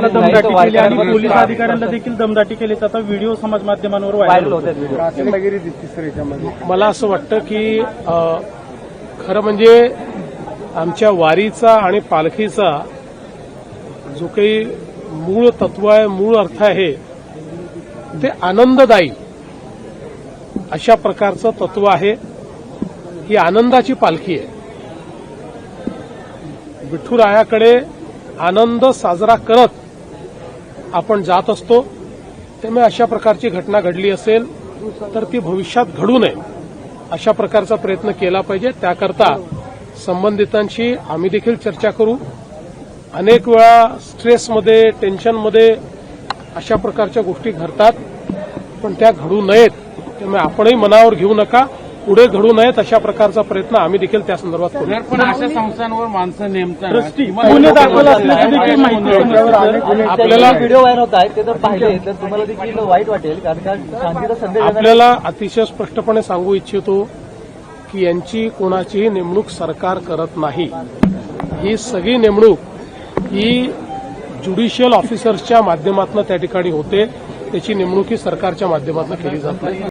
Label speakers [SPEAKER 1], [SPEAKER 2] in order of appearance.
[SPEAKER 1] दमदाटी केली आणि पोलीस अधिकाऱ्यांना देखील दमदाटी केल्याचा आता व्हिडिओ समाज माध्यमांवर व्हायरल होत आहे।
[SPEAKER 2] मला असं वाटतं की खरं म्हणजे आमच्या वारीचा आणि पालखीचा जो काही मूळ तत्व आहे, मूळ अर्थ आहे ते आनंददायी अशा प्रकारचं तत्व आहे। ही आनंदाची पालखी आहे। विठुरायाकडे आनंद साजरा करत आपण जात असतो। त्यामुळे अशा प्रकारची घटना घडली असेल तर ती भविष्यात घडू नये अशा प्रकारचा प्रयत्न केला पाहिजे। त्याकरता संबंधितांशी आम्ही देखील चर्चा करू। अनेक वेळा स्ट्रेसमध्ये, टेन्शनमध्ये अशा प्रकारच्या गोष्टी घडतात, पण त्या घडू नयेत। त्यामुळे आपणही मनावर घेऊ नका, पुढे घडू नयेत अशा प्रकारचा प्रयत्न आम्ही देखील त्या संदर्भात करू।
[SPEAKER 3] पण अशा संस्थांवर माणसं नेमताना
[SPEAKER 1] गुन्हे दाखल असल्याची देखील माहिती
[SPEAKER 2] आपल्याला
[SPEAKER 4] व्हिडिओ व्हायरल होत आहे ते जर पाहिले तर तुम्हाला देखील वाईट वाटेल, कारण का शांतीचा संदेश
[SPEAKER 2] आपल्याला अतिशय स्पष्टपणे सांगू इच्छितो की यांची कोणाचीही नेमणूक सरकार करत नाही। ही सगळी नेमणूक ही ज्युडिशियल ऑफिसर्सच्या माध्यमातून त्या ठिकाणी होते। त्याची नेमणूक ही सरकारच्या माध्यमातून केली जात नाही।